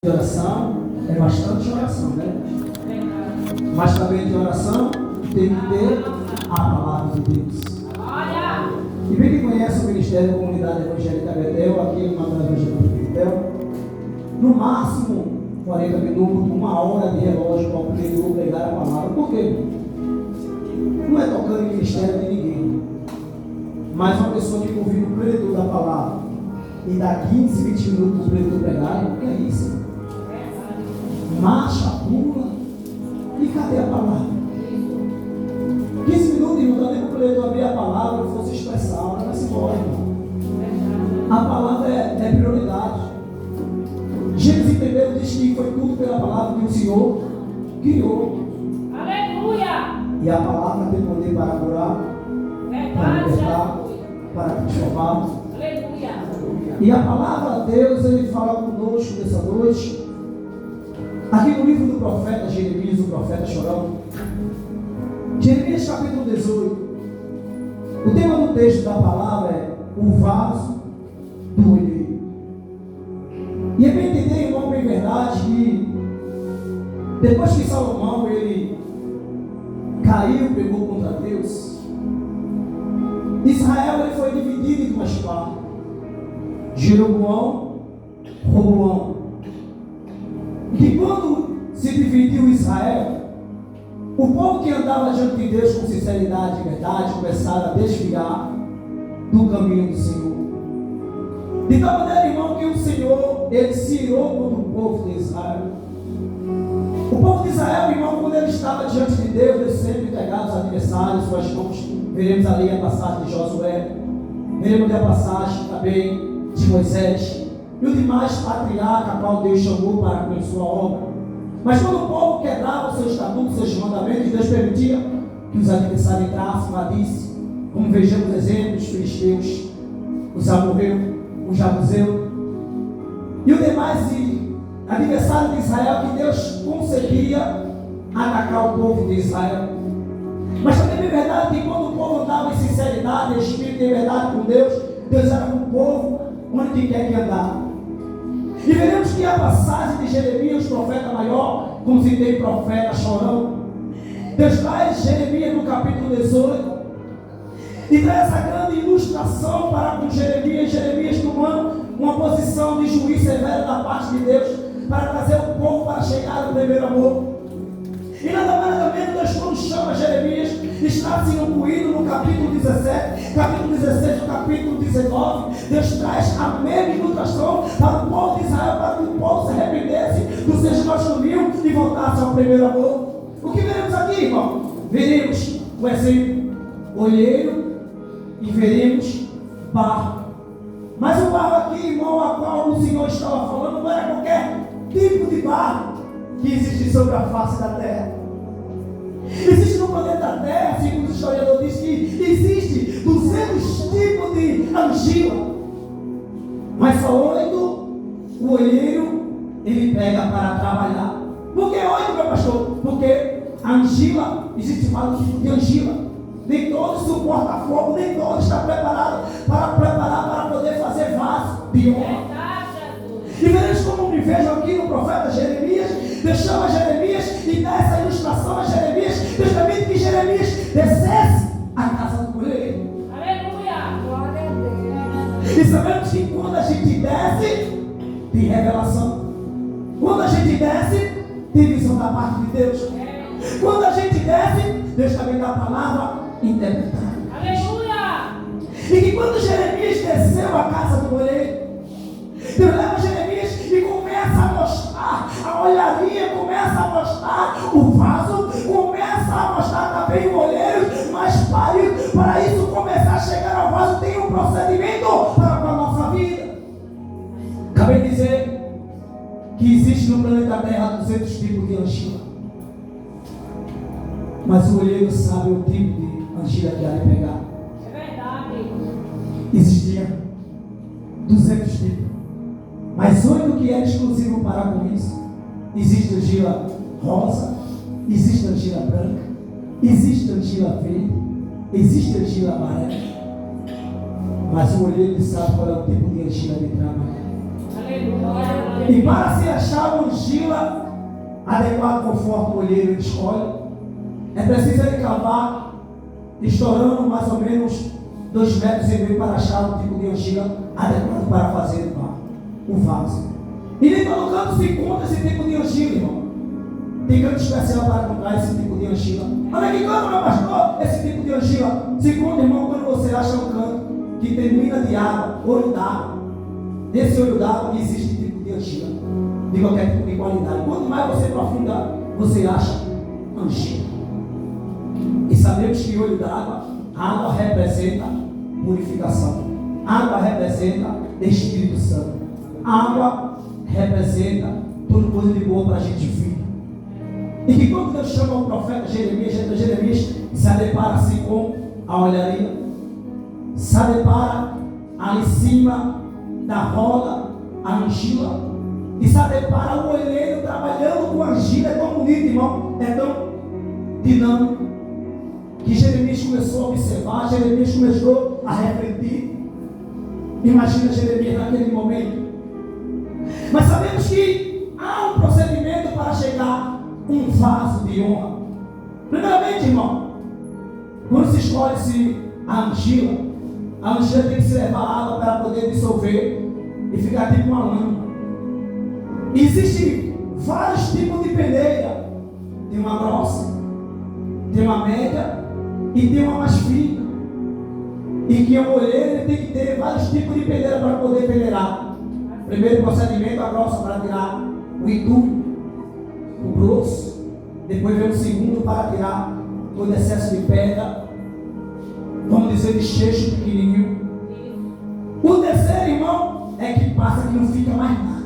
de oração é bastante oração, né? Mas também de oração tem que ter a palavra de Deus. E bem que conhece o Ministério da Comunidade Evangélica Betel, aqui em Mato Evangélica Betel, no máximo 40 minutos, 1 hora de relógio para o pregar a palavra. Por quê? Não é tocando em ministério de ninguém, mas uma pessoa que convida o pregador da palavra e dá 15, 20 minutos para o pregador pregar, o que é isso? Marcha, pula, e cadê a palavra? 15 minutos, irmão, dá nem para o pregador abrir a palavra e fosse expressar, ela vai se embora, irmão. A palavra é prioridade. Gênesis 1 diz que foi tudo pela palavra que o Senhor criou. Aleluia! E a palavra tem poder para curar, para libertar, para transformar. Aleluia! E a palavra de Deus, ele fala conosco nessa noite. Aqui no livro do profeta Jeremias, o profeta chorão. Jeremias capítulo 18. O tema do texto da palavra é o vaso do olheiro. E é para entender, irmão, em verdade, que depois que Salomão ele caiu, pegou contra Deus, Israel ele foi dividido em duas partes: Jeroboão, Roboão. E quando se dividiu Israel, o povo que andava diante de Deus com sinceridade e verdade começaram a desviar do caminho do Senhor. De tal maneira, irmão, que o Senhor ele se irou contra o povo de Israel. O povo de Israel, irmão, quando ele estava diante de Deus, ele sempre entregava os adversários, suas mãos. Veremos ali a passagem de Josué, veremos a passagem também de Moisés e o demais patriarca, a qual Deus chamou para cumprir sua obra. Mas quando o povo quebrava os seus estatutos, os seus mandamentos, Deus permitia que os adversários entrassem, invadissem, como vejamos exemplos, os filisteus, os amorreus, os jebuseus e o demais adversário de Israel, que Deus conseguia atacar o povo de Israel. Mas também é verdade que quando o povo andava em sinceridade, em espírito e verdade com Deus, Deus era com o povo onde quer que andar. E veremos que a passagem de Jeremias, profeta maior, como citei, profeta chorão, Deus traz Jeremias no capítulo 18 e traz essa grande ilustração para com Jeremias tomando uma posição de juiz severo da parte de Deus, para trazer o povo para chegar no primeiro amor. E nada mais nada menos, Deus quando chama Jeremias, está se incluído no capítulo 17, capítulo 16, no capítulo 19, Deus traz a mesma ilustração para o povo de Israel, para que o povo se arrependesse dos seus maus caminhos e voltasse ao primeiro amor. O que veremos aqui, irmão? Veremos o exemplo, olheiro, e veremos barro. Mas o barro aqui, irmão, a qual o Senhor estava falando, não era qualquer tipo de barro que existe sobre a face da terra. Existe no planeta Terra, segundo o historiador diz, que existe 200 tipos de argila, mas só 8 o olheiro ele pega para trabalhar. Por que 8, meu pastor? Porque a argila, existe vários tipos de argila. Nem todos suportam fogo, nem todos estão preparados para poder fazer vaso de honra. E veremos como me vejo aqui no profeta Jeremias. Deus chama Jeremias e dá essa ilustração a Jeremias. Deus permite que Jeremias descesse a casa do olheiro. Aleluia! Glória a Deus! E sabemos que quando a gente desce, tem revelação. Quando a gente desce, tem visão da parte de Deus. Quando a gente desce, Deus também dá a palavra interpretada. Aleluia! E que quando Jeremias desceu a casa do olheiro, Deus leva Jeremias e começa a mostrar a olharia, começa a mostrar o vaso, começa a mostrar também o olheiro, mas para isso começar a chegar ao vaso tem um procedimento para a nossa vida. Acabei de dizer que existe no planeta Terra 200 tipos de argila, mas o olheiro sabe o tipo de argila que vai pegar. É verdade. Existia 200 tipos, mas 8 que era exclusivo para com isso. Existe argila rosa, existe argila branca, existe argila verde, existe argila amarela. Mas o olheiro sabe qual é o tipo de argila de trabalho. E para se achar uma argila adequada conforme o olheiro escolhe, é preciso ele cavar, estourando mais ou menos 2,5 metros para achar o tipo de argila adequado para fazer o vaso. E nem todo canto se encontra esse tipo de argila, irmão. Tem canto especial para encontrar esse tipo de argila. Olha que canto, meu pastor, esse tipo de argila se encontra, irmão, quando você acha um canto que tem mina de água, olho d'água. Nesse olho d'água existe tipo de argila, de qualquer tipo de qualidade. Quanto mais você aprofunda, você acha argila. E sabemos que olho d'água, água representa purificação. Água representa Espírito Santo. Água representa toda coisa de boa para a gente vir. E que quando Deus chama o profeta Jeremias se depara assim com a olharia, se depara ali em cima da roda, a argila, e se depara o olheiro trabalhando com a argila. É tão bonito, irmão, é tão dinâmico, que Jeremias começou a observar, Jeremias começou a refletir. Imagina Jeremias naquele momento. Mas sabemos que há um procedimento para chegar um vaso de honra. Primeiramente, irmão, quando se escolhe-se a argila tem que se levar água para poder dissolver e ficar tipo uma lama. Existem vários tipos de peneira. Tem uma grossa, tem uma média e tem uma mais fina. E que o olheiro tem que ter vários tipos de peneira para poder peneirar. Primeiro procedimento, a grossa para tirar o entulho, o grosso. Depois vem o segundo para tirar todo excesso de pedra, vamos dizer, de cheixo pequenininho. O terceiro, irmão, é que passa que não fica mais nada.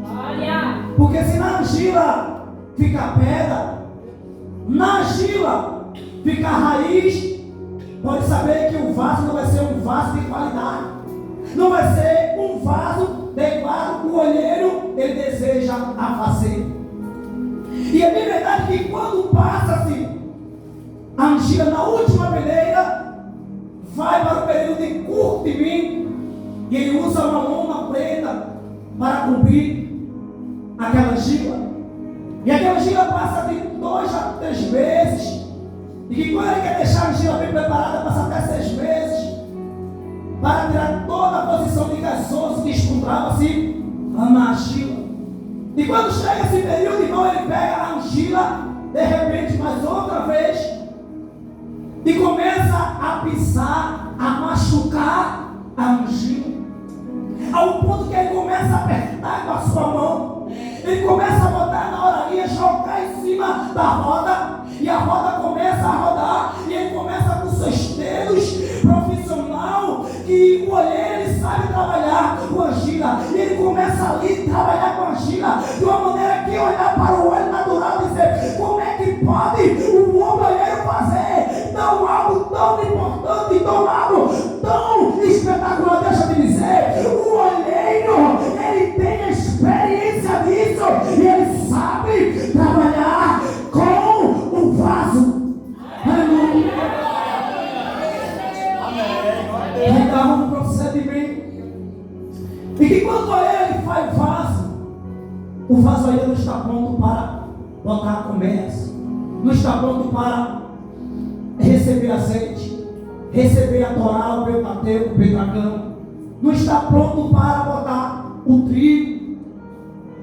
Olha! Porque se na argila fica pedra, na argila fica raiz, pode saber que o vaso não vai ser um vaso de qualidade. Não vai ser um vaso de qual o olheiro ele deseja a fazer. E é bem verdade que quando passa-se a argila na última peneira, vai para o período de curtimento, e ele usa uma lona preta para cobrir aquela argila. E aquela argila passa de 2 a 3 meses, e que quando ele quer deixar a argila bem preparada, passa até 6 meses, para tirar toda a posição de gasoso que encontrava-se na argila. E quando chega esse período, irmão, ele pega a argila, de repente, mais outra vez, e começa a pisar, a machucar a argila, ao ponto que ele começa a apertar com a sua mão, ele começa a botar na oraria, jogar em cima da roda, e a roda começa a rodar, e ele começa com seus dedos profissional, que o olheiro ele sabe trabalhar com a argila, e ele começa ali a trabalhar com a argila, de uma maneira que olhar para o olho natural e dizer, como é que pode o olheiro fazer algo tão importante, algo tão espetacular? Deixa eu te dizer, o olheiro ele tem experiência disso, e ele sabe trabalhar com o vaso. Aleluia. Então, um procedimento, e que quando ele faz o vaso ainda não está pronto para botar comércio, não está pronto para receber azeite, receber a Torá, o Pentateuco, o Pentateuco, não está pronto para botar o trigo.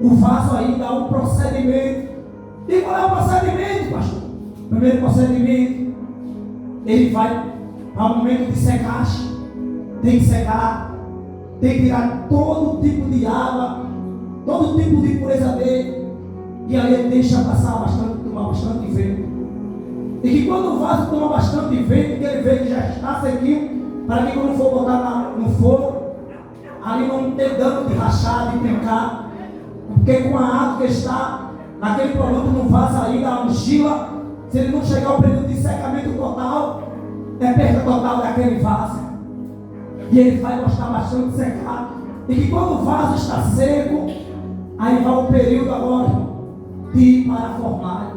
O vaso ainda há um procedimento. E qual é o procedimento, pastor? Primeiro procedimento, ele vai para o momento de secagem. Tem que secar, tem que tirar todo tipo de água, todo tipo de impureza dele, e aí ele deixa passar bastante, tomar bastante vento. E que quando o vaso toma bastante vento, que ele vê que já está sequinho, para que quando for botar no fogo, ali não tem dano de rachar, de picar, porque com a água que está naquele produto no vaso ainda, a argila, se ele não chegar ao período de secamento total, é perda total daquele vaso. E ele vai gostar bastante de secar. E que quando o vaso está seco, aí vai o período agora de ir para a fornalha.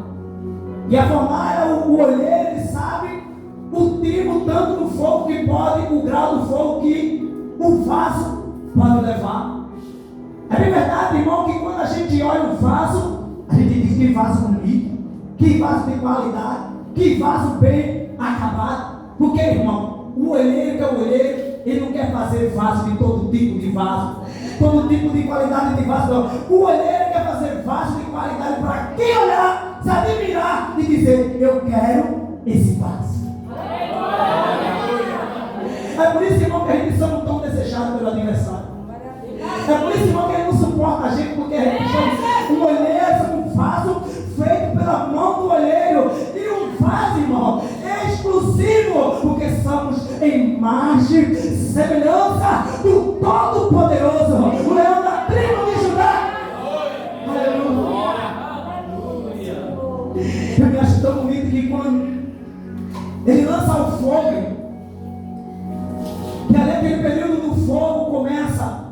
E a fornalha, o olheiro, ele sabe o tipo tanto do fogo que pode, o grau do fogo que o vaso pode levar. É bem verdade, irmão, que quando a gente olha um vaso, a gente diz que vaso bonito, que vaso de qualidade, que vaso bem acabado. Porque, irmão, o olheiro que é o olheiro, ele não quer fazer vaso de todo tipo de vaso, todo tipo de qualidade de vaso, não. O olheiro quer fazer vaso de qualidade para quem olhar, se admirar e dizer: eu quero esse vaso. É por isso, irmão, que a gente somos tão desejados pelo adversário. É por isso, irmão, que ele não suporta a gente, porque a gente chama um olheiro, um vaso feito pela mão do olheiro. E um vaso, irmão, exclusivo, porque somos em imagem, semelhança do Todo-Poderoso, o leão da tribo de Judá. Aleluia. Eu me acho tão bonito que quando ele lança o fogo, que ali aquele período do fogo começa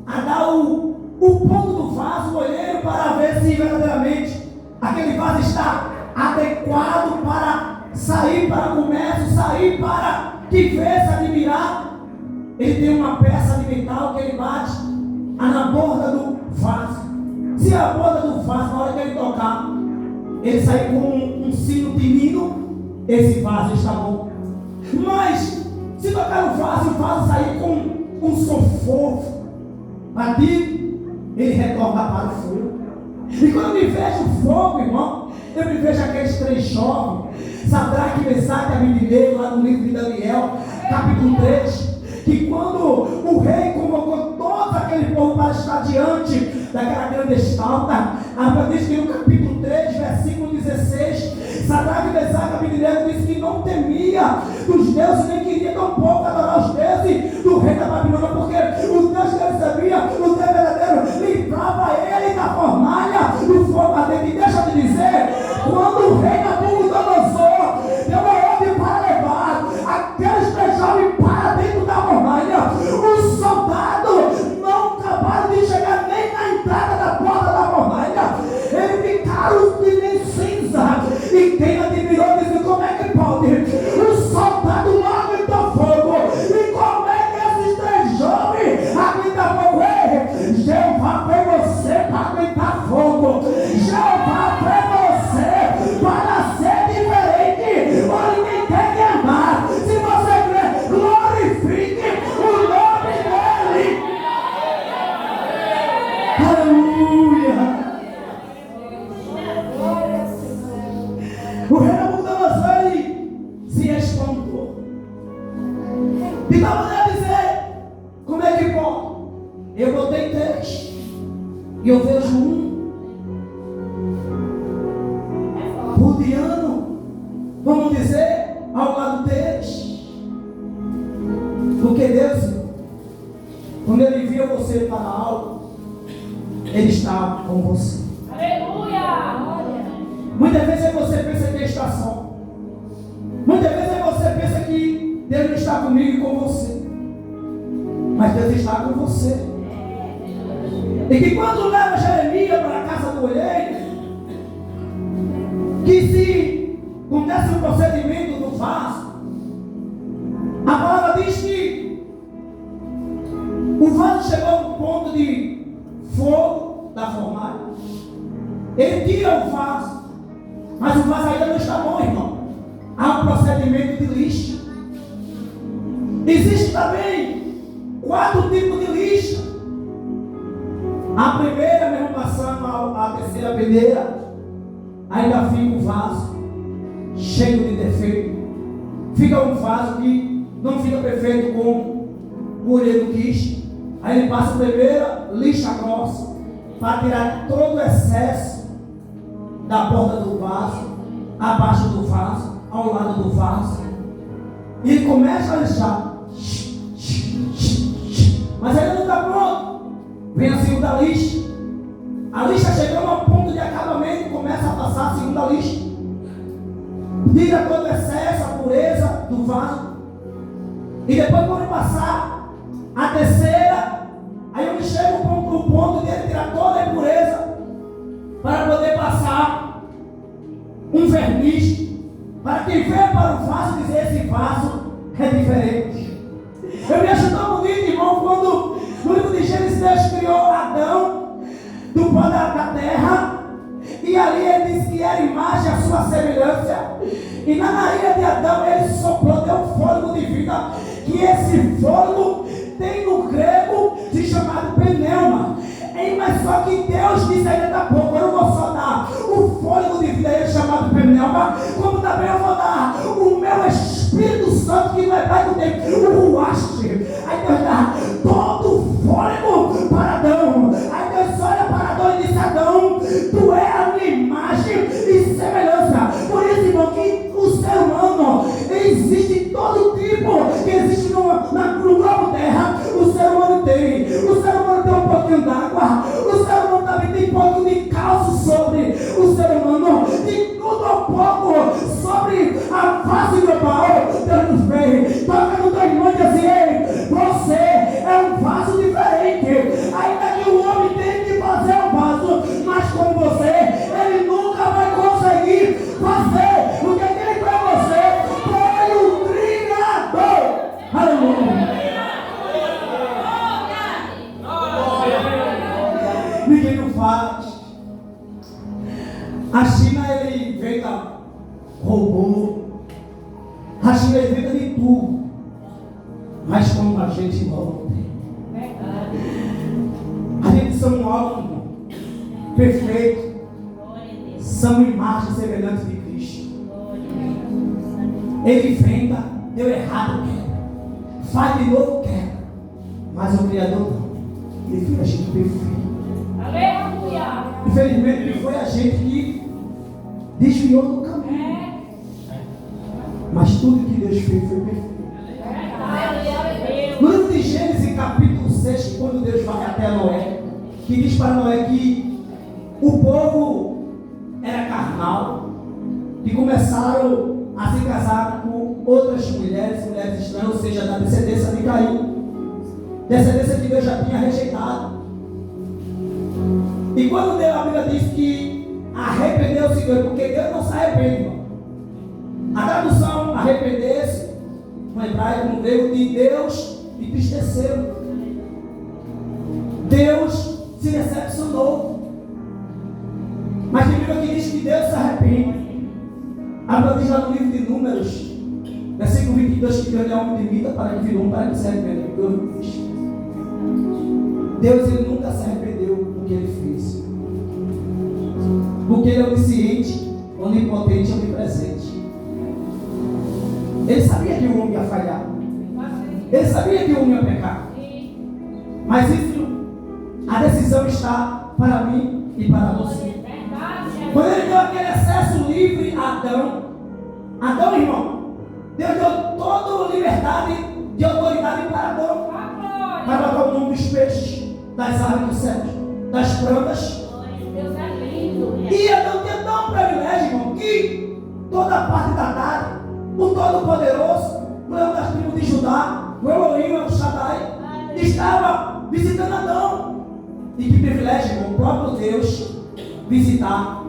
a dar o ponto do vaso, o olheiro, para ver se verdadeiramente aquele vaso está adequado para sair para comércio, sair para que vê, se admirar. Ele tem uma peça de metal que ele bate na borda do vaso. Se a borda do vaso, na hora que ele tocar, ele sair com um sino tinindo, esse vaso está bom. Mas se tocar no vaso, o vaso sair com um som fofo, batido, ele retorna para o fogo. E quando eu me vejo o fogo, irmão, eu me vejo aqueles três jovens, Sadraque, Mesaque e Abednego, lá no livro de Daniel, capítulo 3, que quando o rei convocou todo aquele povo para estar diante daquela grande estalta, a Bíblia diz que no capítulo 3, versículo 16, Sadraque, Mesaque e Abednego disse que não temia dos deuses, nem queria tampouco adorar os deuses do rei da Babilônia, porque o Deus que ele sabia, o Deus verdadeiro, livrava ele da fornalha do fogo ardente. E deixa eu te dizer, quando o rei Nabucodonosor deu uma ordem para levar aqueles três jovens para dentro da fornalha, os soldados não acabaram de chegar nem na entrada da porta da fornalha, eles ficaram que nem cinza. E quem admirou disse: como é que pode? O soldado logo entrou fogo. E como é que esses três jovens aguentam fogo? Jeová foi você para aguentar fogo. Jeová foi você para ser diferente. Onde ninguém tem que amar. Se você crê, glorifique o nome dele. Aleluia. O rei Nabucodonosor, ele se espantou. E estava a dizer: como é que pode? Eu botei três e eu vejo um pudiano, vamos dizer, ao lado deles. Porque Deus, quando ele envia você para algo, ele está com você. Aleluia! Muitas vezes você pensa que está só. Muitas vezes você pensa que Deus não está comigo e com você. Mas Deus está com você. E que quando leva Jeremias para a casa do olheiro, que se acontece o procedimento do vaso, a palavra diz que o vaso chegou a um ponto de fogo da fornalha. Ele tira o vaso, mas o vaso ainda não está bom, irmão. Há um procedimento de lixa. Existe também 4 tipos de lixa. A primeira, mesmo passando a terceira peneira, ainda fica um vaso cheio de defeito. Fica um vaso que não fica perfeito como o olheiro quis. Aí ele passa a primeira lixa grossa para tirar todo o excesso da borda do vaso, abaixo do vaso, ao lado do vaso. E ele começa a lixar. Mas ainda não está pronto. Vem a segunda lixa. A lixa chegando ao ponto de acabamento, começa a passar a segunda lixa. Tira todo o excesso, a pureza do vaso. E depois, quando passar a terceira, aí eu chego para o ponto de ele tirar toda a impureza, para poder passar um verniz, para quem vê para o vaso dizer: esse vaso é diferente. Eu me acho tão bonito, irmão, quando no livro de Gênesis Deus criou Adão pó da terra. E ali ele disse que era imagem a sua semelhança. E na narina de Adão ele soprou, deu um fôlego de vida. Que esse fôlego tem no grego de chamado pneuma. Mas só que Deus disse ainda há pouco: eu não vou só dar o fôlego de vida a ele chamado pneuma, como também eu vou dar o meu Espírito Santo, que no hebraico tem o ruaste. Aí Deus dá todo o fôlego para Adão. Aí Deus olha para Adão e diz: Adão, tu é a minha imagem e semelhança. Por isso, irmão, que o ser humano existe todo tipo que existe no globo terra. O ser humano tem. O ser humano tem um pouquinho d'água. O ser humano também tem um pouco de calço sobre o ser humano. De tudo um pouco sobre a face global. Deus nos fez. Toca no teu irmão e diz assim: ei, você é um vaso diferente. Ainda que o homem tenha que fazer um vaso, mas como você, ele nunca vai conseguir fazer o que ele para você. Foi o Criador. Aleluia. Ninguém não faz. A China ele inventa robô. A China ele inventa de tudo. Mas como a gente não tem. A gente somos um órgão perfeito. Somos imagens semelhantes de Cristo. Ele inventa, deu errado, quebra. Faz de novo, quebra. Mas o Criador não. Ele fez a gente perfeito. Aleluia. Infelizmente, não foi a gente que desviou do caminho. Mas tudo que Deus fez foi perfeito. No livro de Gênesis, capítulo 6, quando Deus vai até Noé, que diz para Noé que o povo era carnal, que começaram a se casar com outras mulheres estranhas, ou seja, da descendência de Caim, descendência que Deus já tinha rejeitado. E quando Deus, a Bíblia diz que arrependeu-se Deus, porque Deus não se arrepende, irmão. A tradução arrepender-se, no hebraico, veio de Deus entristeceu. Deus se decepcionou. Mas tem Bíblia que diz que Deus se arrepende. A Bíblia diz lá no livro de Números, versículo 22, que Deus é homem de vida para que virou para que se arrependa. Deus ele nunca se arrependeu do que ele fez. Porque ele é onisciente, onipotente e onipresente. Ele sabia que o homem ia falhar. Ele sabia que o homem ia pecar. Mas isso, a decisão está para mim e para você. Quando ele deu aquele acesso livre a Adão, irmão, Deus deu toda a liberdade de autoridade para Adão. Para botar o nome dos peixes, das aves dos céus, das plantas. E Adão tinha tão privilégio, irmão, que toda a parte da tarde, o Todo-Poderoso, o leão das tribos de Judá, o Elohim, o Shaddai, estava visitando Adão. E que privilégio, irmão, o próprio Deus visitar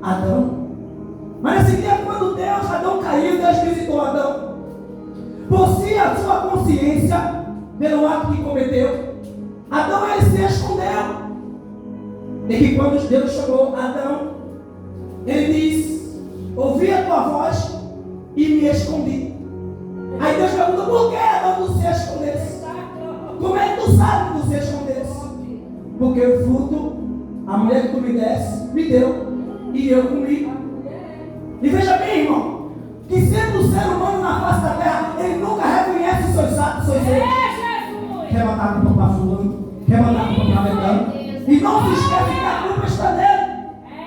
Adão. Mas nesse dia, quando Adão caiu, Deus visitou Adão. Por si a sua consciência, pelo ato que cometeu, Adão ele se escondeu. E que quando Deus chamou Adão, ele disse: ouvi a tua voz e me escondi. Aí Deus perguntou: por que Adão tu se escondesse? Como é que tu sabe que tu se escondesse? Porque o fruto, a mulher que tu me desse, me deu, e eu comi. E veja bem, irmão, que sendo o ser humano na face da terra, ele nunca reconhece os seus atos, seus erros. Quer matar a culpa para fulano, quer matar a culpa para Betano. E não se esquece que a culpa está nele.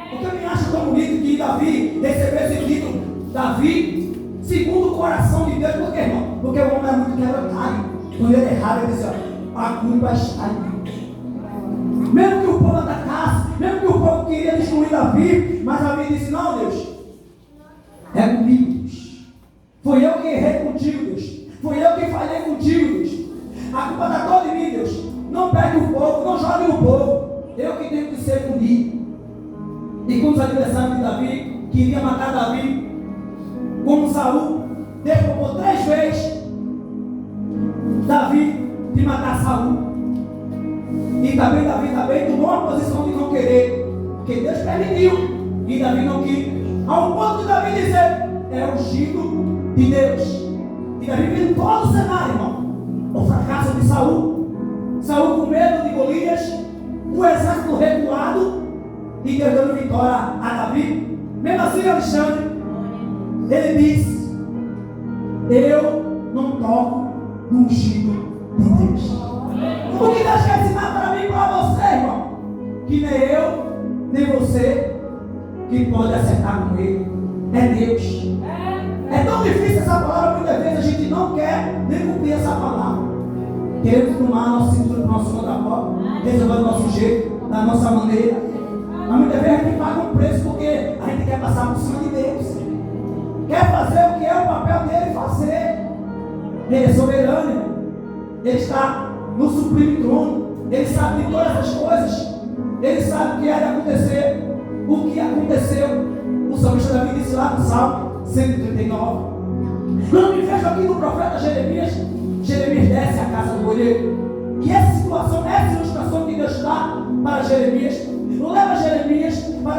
Porque eu me acho tão bonito que Davi recebeu esse título, Davi, segundo o coração de Deus. Por quê, irmão? Porque o homem é muito quebra-galho. Quando ele errava, ele dizia: a culpa está em mim. Mesmo que o povo atacasse, mesmo que o povo queria destruir Davi, mas Davi disse: não, Deus, é comigo, Deus. Foi eu que errei contigo, Deus. Foi eu que falhei contigo, Deus. A culpa está toda em mim, Deus. Não pegue o povo, não jogue no povo. Eu que tenho que ser punido. E quando os adversários de Davi queriam matar Davi, como Saul derrubou 3 vezes Davi de matar Saul. E Davi tomou uma posição de não querer, porque Deus permitiu, e Davi não quis, ao ponto de Davi dizer: é ungido de Deus. E Davi viu todo o cenário, irmão. O fracasso de Saul com medo de Golias, o exército recuado, e Deus dando vitória a Davi. Mesmo assim, Alexandre, ele disse: eu não toco no ungido de Deus. O que Deus quer ensinar para mim e para você, irmão? Que nem eu, nem você, que pode acertar com ele. É Deus. É tão difícil essa palavra, muitas vezes a gente não quer nem cumprir essa palavra. Queremos tomar nosso cinturão do nosso contrapó, resolver do nosso jeito, da nossa maneira. Mas muitas vezes a gente paga um preço porque a gente quer passar por cima de Deus. Quer fazer o que é o papel dele fazer. Ele é soberano. Ele está no supremo trono. Ele sabe de todas as coisas. Ele sabe o que é de acontecer. O que aconteceu. O salmista Davi disse lá no Salmo 139. Quando me vejo aqui no profeta Jeremias desce a casa do olheiro. E essa situação, essa ilustração que Deus dá para Jeremias, leva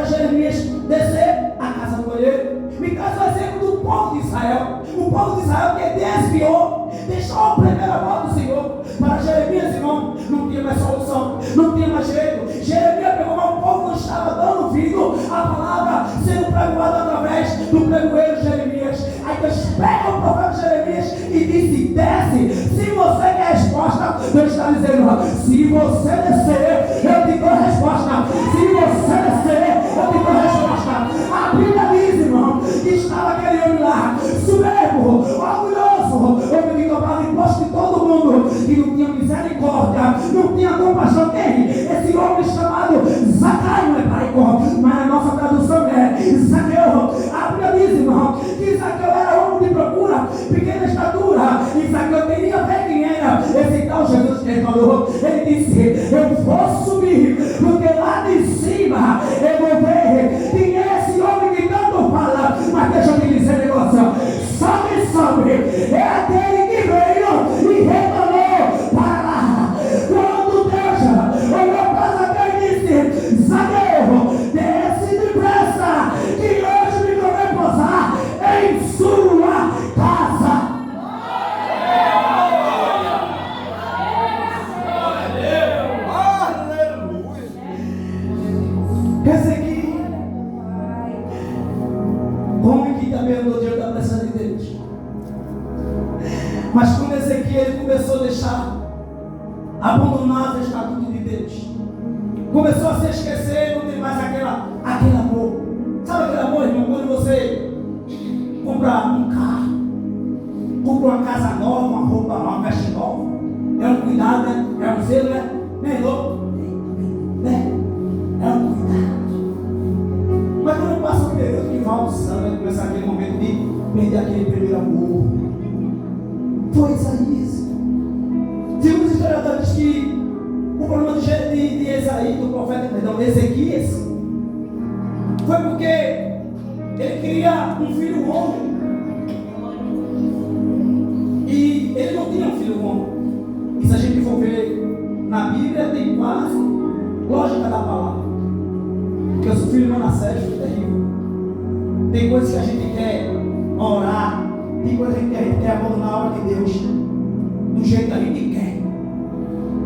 Jeremias descer a casa do olheiro. Me traz o exemplo do povo de Israel. O povo de Israel que desviou, deixou a primeira voz do Senhor. Para Jeremias, irmão, não tinha mais solução, não tinha mais jeito. Jeremias pegou, mas o povo não estava dando ouvido à palavra sendo pregoada através do pregoeiro Jeremias. Aí Deus pega o profeta Jeremias e disse: desce. Se você quer resposta, Deus está dizendo: se você descer, eu te dou a resposta. Se você descer, eu te dou a resposta. A Bíblia diz, irmão, que estava aquele homem lá, soberbo, orgulhoso, homem que tomava imposto de todo mundo, que não tinha misericórdia, não tinha compaixão dele. Esse homem chamado Zaqueu, não é pai, mas a nossa tradução é Zaqueu. A Bíblia diz, irmão, que Zaqueu era homem de procura, pequena estatura, e Zaqueu queria ver quem era esse tal Jesus que ele falou. Ele disse: eu vou subir, porque lá de cima eu vou ver quem é esse homem que tanto fala. Mas deixa eu te dizer um negócio: sobe, é aquele que veio e retornou para lá. Quando Deus olhou para Zaqueu e disse: Zaqueu, desce depressa, que hoje me vou repousar em sua casa. Ezequiel, homem que também andou diante da presença de Deus. Mas quando Ezequiel ele começou a deixar, abandonar os estatutos de Deus, começou a se esquecer, não tem mais aquele amor. Sabe aquele amor, irmão, quando você compra um carro, compra uma casa nova, uma roupa nova, uma veste nova, é um cuidado, né? É um zelo, né? Nem louco, né? É um cuidado. Mas quando passa um período que vai almoçando, começa aquele momento de perder aquele primeiro amor. Foi Isaías. Segundo os historiadores, diz que o problema de Isaías, do profeta, perdão, Ezequias, foi porque ele queria um filho homem. E ele não tinha um filho homem. E se a gente for ver na Bíblia, tem quase lógica da palavra. Porque se o filho não nascer, é terrível. Tem coisas que a gente quer orar, tem coisas que a gente quer abandonar a obra de Deus do jeito que a gente quer.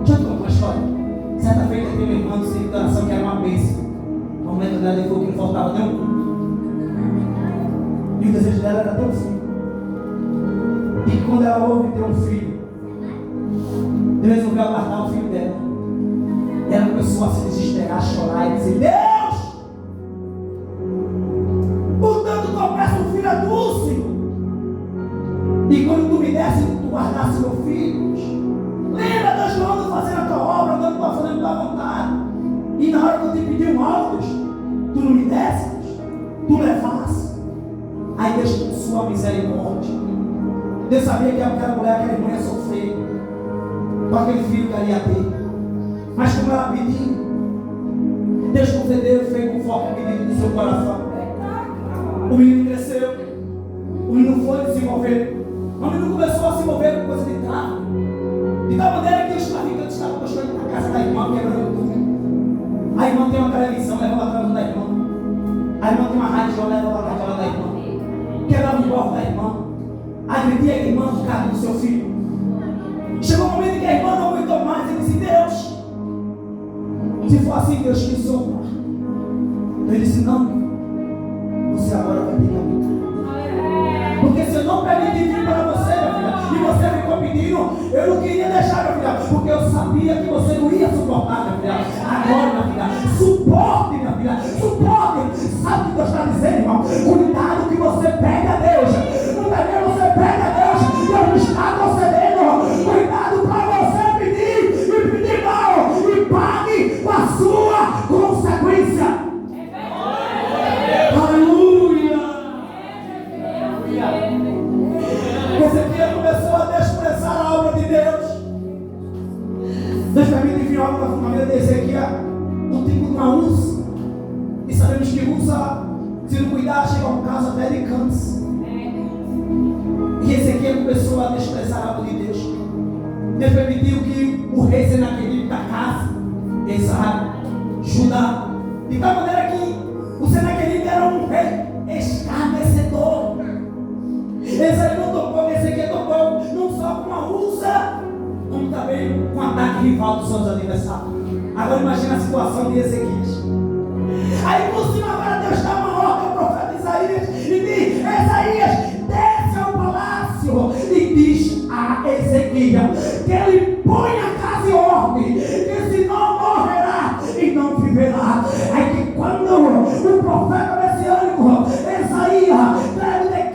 Deixa eu te contar uma história. Certa feita teve uma irmã do centro de oração que era uma bênção. No momento dela, ele falou que não faltava nenhum. E o desejo dela era ter um filho. E quando ela ouve ter um filho, Deus resolveu guardar o filho dela. E ela começou a se desesperar, a chorar e dizer: Deus, portanto tu oferece um filho adúltero. E quando tu me desse, tu guardasse meu filho. Lembra, Deus, que eu ando fazendo a tua obra, eu ando fazendo a tua vontade. E na hora que eu te pedi um alto, tu não me desse, tu levasse. Aí Deus, com sua misericórdia, Deus sabia que aquela mulher, aquela irmã ia sofrer com aquele filho que ela ia ter. Mas como ela pediu, Deus concedeu e fez conforme o pedido do seu coração. O menino cresceu, o menino foi desenvolver. O menino começou a se envolver com coisa de tráfico. De tal maneira que os traficantes estavam gostando da casa da irmã, quebrando pedir a irmã do cargo do seu filho. Chegou um momento em que a irmã não aguentou mais e disse: Deus, se for assim, Deus que sou. Então ele disse: não, você agora vai ter que aumentar. Porque se eu não permitir vir para você, minha filha, e você ficou pedindo, eu não queria deixar, minha filha, porque eu sabia que você não ia suportar, minha filha. Agora, minha filha, suporte, minha filha, suporte. Sabe o que Deus está dizendo, irmão? Cuidado que você pega a Deus. Muitas vezes você pega a Deus, Deus não está concedendo. Cuidado para você pedir e pedir mal, e pague com a sua consequência. Ezequiel começou a desprezar a obra de Deus. Deus permite vir algo na família de Ezequiel, um tipo de uma ursa. E sabemos que ursa, se não cuidar, chega a um caso até de câncer. E Ezequiel começou a desprezar a obra de Deus. Deus permitiu que o rei Senaqueribe da casa, Israel, Judá, de tal maneira que o Senaqueribe era um rei escarnecedor. Ezequiel tocou não só com uma ursa, como também com um ataque rival dos seus adversários. Agora imagina a situação de Ezequias. Aí por cima agora Deus dá uma ordem ao profeta Isaías e diz: Isaías, desce ao palácio e diz a Ezequias que ele põe a casa em ordem, que senão morrerá e não viverá. Aí que quando o profeta messiânico Isaías traz o decreto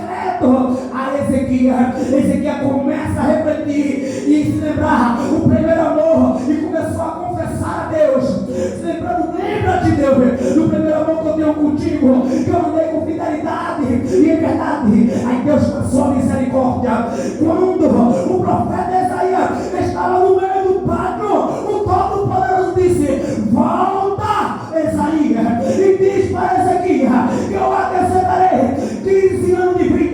a Ezequiel começa a refletir e se lembrar o primeiro amor e começou a confessar a Deus, se lembrando: lembra de Deus, no primeiro amor que eu tenho contigo, que eu andei com fidelidade e em verdade. Aí Deus passou a misericórdia. Quando o profeta Isaías estava no meio do pátio, o Todo-Poderoso disse: volta, Isaías, e diz para Ezequiel que eu acrescentarei 15 anos de vida.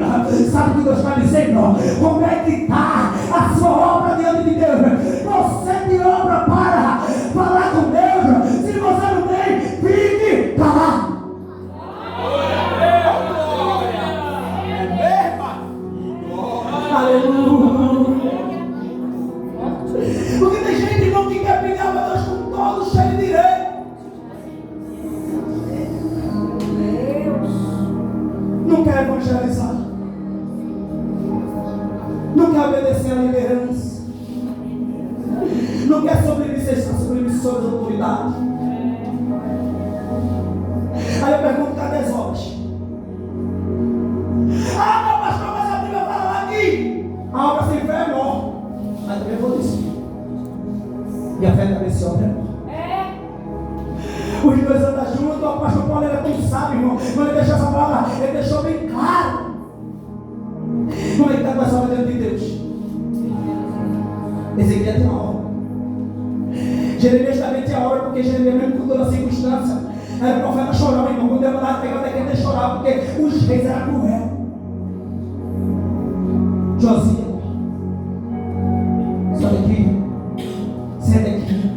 Sabe o que Deus está dizendo? Como é que está a sua obra diante de Deus? Você tem obra para falar com Deus. Se você não tem, fique para lá. Aleluia. Porque tem gente, irmão, que quer pegar para Deus com todo cheio de direito. Não quer evangelizar, não quer obedecer à liderança, não quer submeter sobre as autoridades. Aí eu pergunto: cadê as obras? Ah, meu pastor, mas a Bíblia fala aqui: a obra sem fé é morte. Mas também vou dizer: e a fé também se obra é morte. Os dois andam juntos. O pastor Paulo era tão sábio, irmão. Quando ele deixou essa palavra, ele deixou bem claro como é que está com essa obra diante de Deus. Ezequiel tem uma obra. Jeremias também tinha obra, porque Jeremias, mesmo com toda a circunstância, era o profeta chorava, irmão. Quando ele mandava pegar o decreto, ele chorava, porque os reis eram cruel. Josias, Zedequias,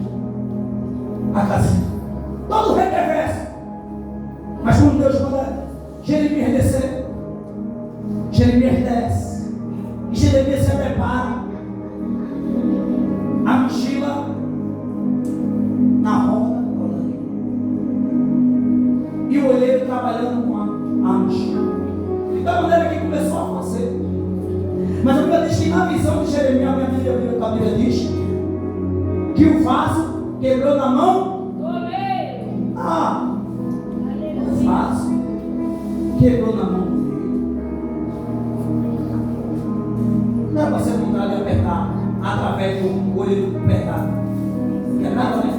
Acasias, todo rei perverso. Mas quando Deus manda Jeremias descer, Jeremias desce, e Jeremias se prepara, a mochila na roda, e o olheiro trabalhando com a mochila. De tal maneira que começou a fazer. Mas a Bíblia diz que na visão de Jeremias, a Bíblia diz que o vaso quebrou na mão. O vaso quebrou na mão. Não é para ser vontade de apertar através do olheiro apertado. Não é nada, né?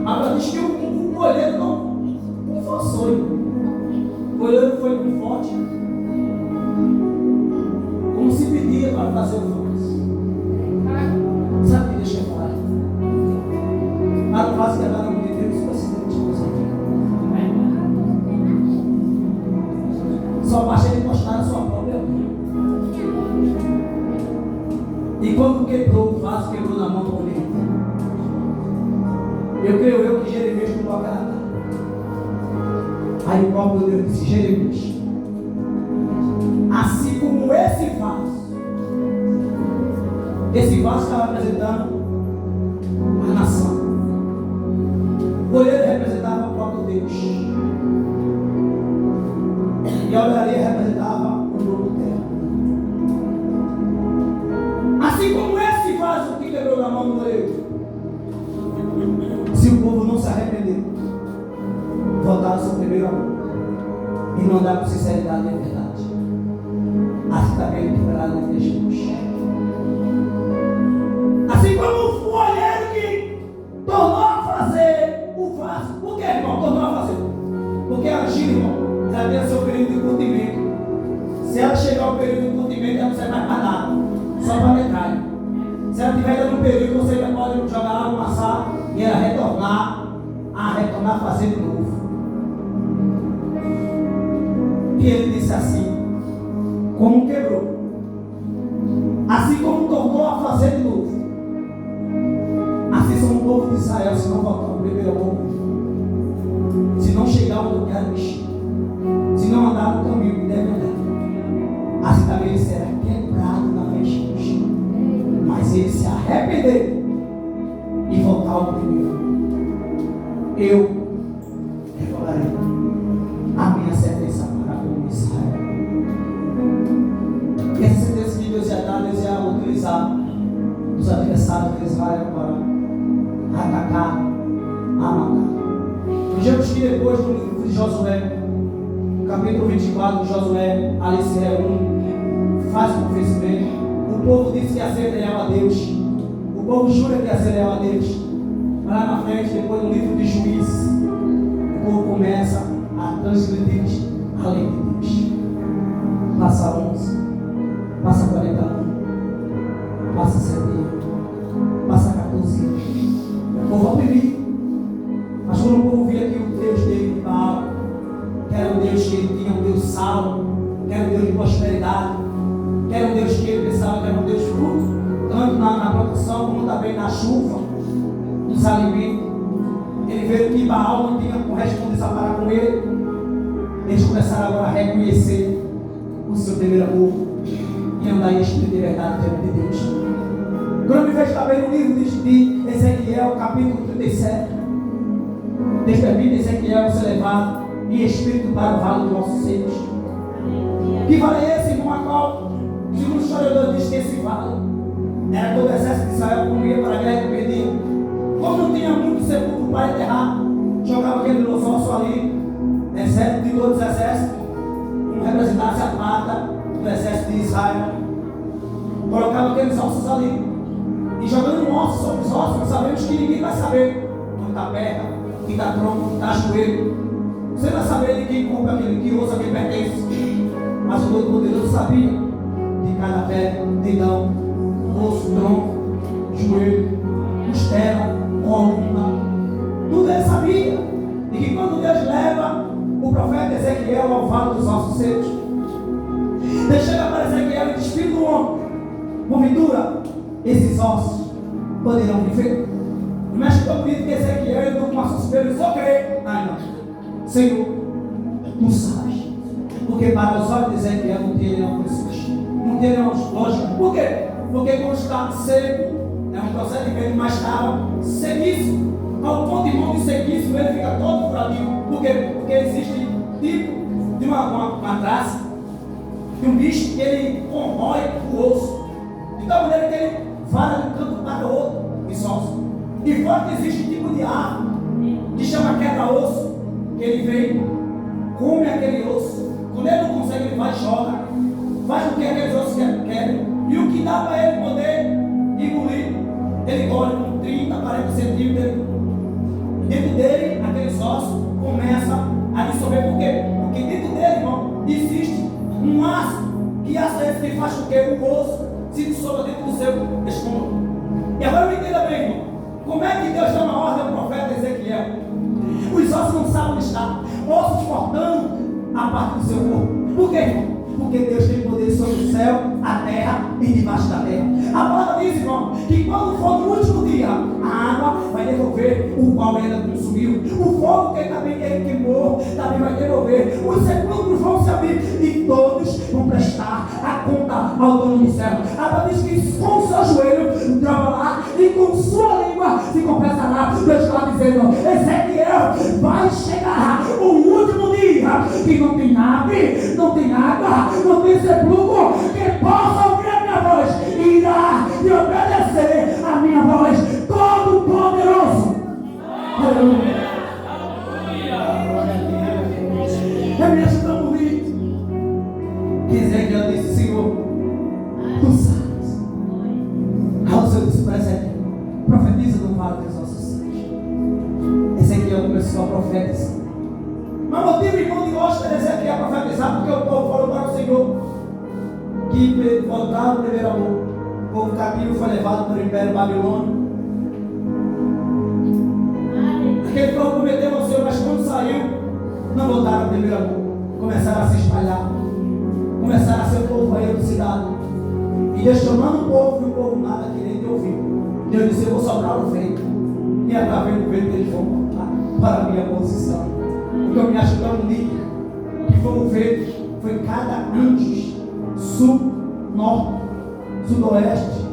A Bíblia diz que o olheiro não forçou. O olheiro foi com forte, como se pedia para fazer o vaso. Sabe o que deixa eu falar? Para o vaso quebrar na mão de Deus, vai ser Deus. Só basta ele mostrar a sua própria mão. E quando quebrou o vaso, quebrou na mão do olheiro. Eu creio que Jeremias não toca nada. Aí o próprio Deus disse: Jeremias, assim como esse vaso Esse vaso estava representando a nação. O olheiro representava o próprio Deus. E a olharia representava o globo terra. Assim como esse vaso que quebrou na mão do olheiro, se o povo não se arrepender, voltar ao seu primeiro amor e não andar com sinceridade e verdade, assim também ele quebrará na vida de Jesus. Assim como o olheiro que tornou a fazer o vaso. Por que, irmão? Tornou a fazer. Porque a Gina, irmão, já tem seu período de curtimento. Se ela chegar ao período de curtimento, ela não serve mais para nada, só para metralha. Se ela tiver ainda no período, você ainda pode jogar lá no maçã e ela retornar a fazer de novo. E ele disse assim: como quebrou, assim como tornou a fazer de novo, assim são o povo de Israel, se não voltar ao primeiro amor, se não chegar onde eu quero mexer, se não andar no caminho que deve andar, assim também ele será quebrado na frente de Deus. Mas ele se arrepender e voltar ao primeiro amor, eu recordarei a minha sentença para com Israel. E essa sentença que Deus ia dar, Deus ia utilizar os adversários de Israel para atacar, a matar. Vejamos que depois do livro de Josué, no capítulo 24 de Josué, ali se reúne, faz um oferecimento. O povo disse que ia ser leal a Deus. O povo jura que ia ser leal a Deus. Mas lá na frente, depois do livro de Juízes, o povo começa a transgredir a lei de Deus. Passa 11, passa 41, passa 7 dias, passa 14 anos. O povo oprimido. Mas quando o povo via que o Deus dele de Baal, que era um Deus que ele tinha, um Deus salvo, que era um Deus de prosperidade, que era um Deus que ele pensava que era um Deus fruto, tanto na produção como também na chuva, nos alimentos. Ele veio que Baal não tinha correspondência para com ele. Eles começaram agora a reconhecer o seu primeiro amor e andar em espírito de verdade diante de Deus. Quando me vejo também no livro de Ezequiel, capítulo 37, Deus permite Ezequiel ser levado em espírito para o vale dos nossos seios. Que vale é esse, irmão, a qual, segundo o historiador, diz que esse vale era todo o exército de Israel quando ia para a guerra e perdia. Como não tinha muito sepulcro para enterrar, jogava aquele ossos ali, exército de todos os exércitos, como representasse a pata do exército de Israel. Colocava aqueles ossos ali, e jogando um osso sobre os ossos, nós sabemos que ninguém vai saber onde está perna, que está tronco, que está joelho. Você vai saber de quem compra aquele, que osso a quem pertence. Mas o Todo-Poderoso sabia de cada pé, dedão, osso, tronco, joelho, costela, coluna. Tudo ele sabia. E que quando Deus leva o profeta Ezequiel ao vale dos ossos secos, Deus chega para Ezequiel e diz: filho do homem, porventura, esses ossos poderão viver? Mas ficou bonito que Ezequiel ele não passou os pelos, só creio. Ai não, Senhor, tu sabes. Porque para os olhos de Ezequiel não tem nenhuma coisa, não tem nenhuma lógica. Por quê? Porque quando está seco, é um procedimento, mas estava sequíssimo. Ao ponto de mão de sequíssimo, ele fica todo furadinho. Por quê? Porque existe tipo de uma traça, de um bicho que ele corrói o osso, de tal maneira que ele vai de um canto para o outro e sócio. E fora que existe um tipo de árvore que chama quebra-osso, que ele vem, come aquele osso. Quando ele não consegue, ele vai e joga, faz com que aqueles ossos quebrem. E o que dá para ele poder engolir, ele engole com 30, 40 centímetros. Dentro dele, aqueles ossos começam a dissolver. Por quê? Porque dentro dele, irmão, existe um ácido, que ácido é esse que faz com que o osso se dissolva dentro do seu estômago. E agora me entenda bem, irmão, como é que Deus dá uma ordem ao profeta Ezequiel? Os ossos não sabem onde está, ossos cortando a parte do seu corpo. Por quê, irmão? Porque Deus tem poder sobre o céu, a terra e debaixo da terra. A palavra diz, irmão, que quando for no último dia, a água vai devolver o qual ela consumiu. O fogo que também ele queimou, também vai devolver. Os sepulcros vão se abrir e todos vão prestar a conta ao dono do céu. A Bíblia diz que com o seu joelho trava lá e com sua língua se confessará. Deus está dizendo: Ezequiel, vai chegar o último dia que não tem nave, não tem água, não tem sepulcro que possa ouvir a minha voz, irá e obedecer a minha voz, Todo-Poderoso. Aleluia. É mesmo tão bonito que Ezequiel disse: Senhor, tu sabes. Aí o Senhor disse para Ezequiel: profetiza no vale dos ossos secos. Ezequiel começou a profetizar. Mas o motivo, irmão, de hoje para Ezequiel profetizar, porque o povo falou para o Senhor que voltaram o primeiro amor. O povo cativo foi levado para o Império Babilônico. Aquele povo prometeu ao Senhor, mas quando saiu, não voltaram ao primeiro amor. Começaram a se espalhar, começaram a ser o povo aí da cidade. E Deus chamando o povo, e o povo nada querendo ouvir. Deus disse: eu vou sobrar o vento, e através do vento eles vão voltar para a minha posição. O que eu me acho tão bonito, que foi um vento, foi cada antes, sul, norte, sudoeste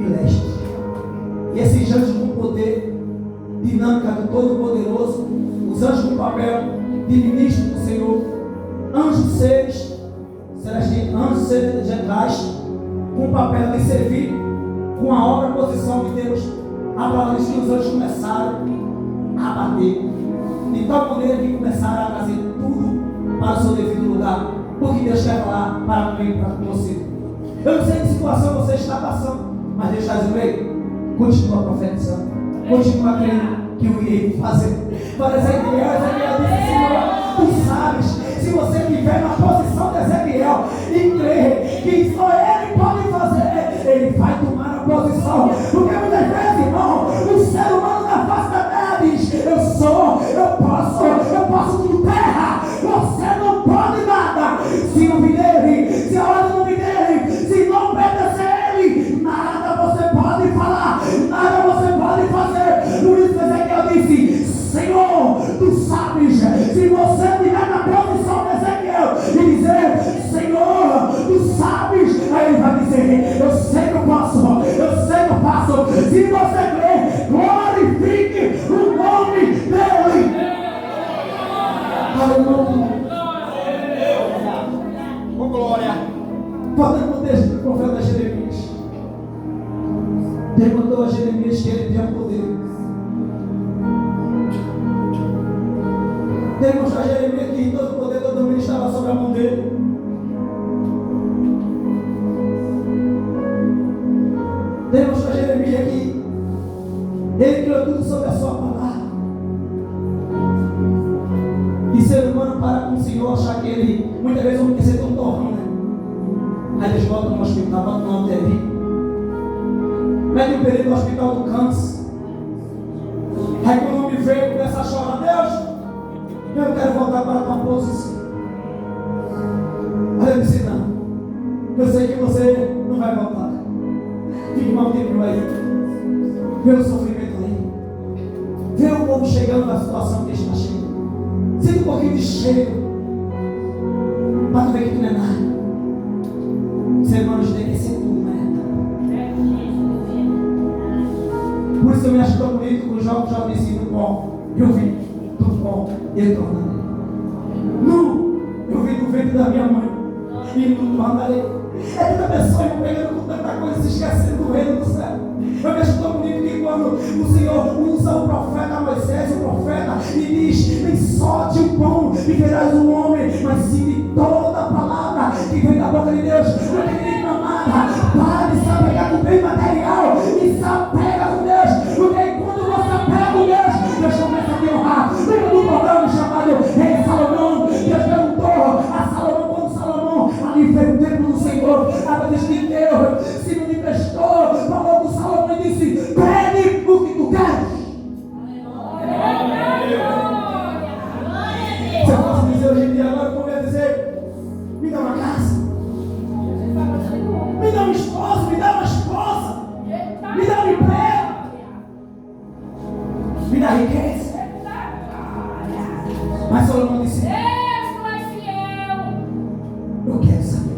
e leste. E esses anjos com poder, dinâmica do Todo-Poderoso, os anjos com papel de ministro do Senhor, anjos seres celestiais, anjos celestiais, com o papel de servir, com a obra, a posição de Deus. A palavra diz que os anjos começaram a bater, de tal maneira que começaram a trazer tudo para o seu devido lugar, porque Deus quer falar para mim e para você. Eu não sei que situação você está passando, mas Deus está dizendo: ei, continua profetizando, continua crendo que eu irei fazer. Para Ezequiel disse: Senhor, tu sabes, se você estiver na posição de Ezequiel e crer que só ele pode fazer, ele vai tomar a posição. Porque muitas vezes, irmão, o ser humano na face da terra diz: eu sou, eu posso tudo. Terra, você não pode nada. Se não vir dele, se a ordem não vir dele, se não obedecer a ele, nada você pode falar, nada você pode fazer. Por isso Ezequiel disse: Senhor, tu sabes. Se você estiver na posição de Ezequiel e dizer: Senhor, tu sabes, aí ele vai dizer: eu sei que eu posso, eu sei que eu faço. Se você crer, glorifique o nome dele. Aleluia. Com glória. Voltando no texto do profeta Jeremias. Deus mandou a Jeremias que ele tinha poder. Deus mostrou a Jeremias que todo o poder, todo o domínio estava sobre a mão dele. Deus mostrou a Jeremias que ele criou tudo sobre a sua palavra. E ser humano para com o Senhor achar que ele, muitas vezes, vamos ser tão torrão, né? Aí eles voltam no hospital, voltam na UTI. Mete um período no hospital do câncer. Aí quando o homem veio, começa a chorar: Deus, eu quero voltar para a tua posição. Aí eu disse: não, eu sei que você não vai voltar. Fique maldito aí. Vê o sofrimento aí. Vê o povo chegando na situação que está chegando. Sinta um pouquinho de cheiro, para tu ver que tu não é nada. Ser humano tem que ser tudo, né? Por isso eu me acho tão bonito com os jovens já disse: do pó eu vim, do pó eu tornarei. Nu eu vim do ventre da minha mãe e nu tornarei. É tanta pessoa pegando com tanta coisa, se esquecendo do reino do céu. Eu me acho tão bonito que quando o Senhor usa o profeta Moisés, o profeta, e diz: nem só de um pão viverás o homem, mas sim de toda a palavra que vem da boca de Deus. Não tem nem amada, para de se apegar com o bem material e se apega com Deus. Porque quando você apega com Deus, Deus começa a te honrar. Lembra do programa chamado Rei Salomão? Deus perguntou a Salomão, quando Salomão ali fez o templo do Senhor, ela disse que Deus se não lhe prestou, falou com Salomão e disse: pede o que tu queres. Se eu posso dizer hoje em dia, agora eu vou dizer: me dá uma casa, me dá um esposo, me dá uma esposa, me dá um emprego, me dá riqueza. Mas Salomão disse: eu quero saber.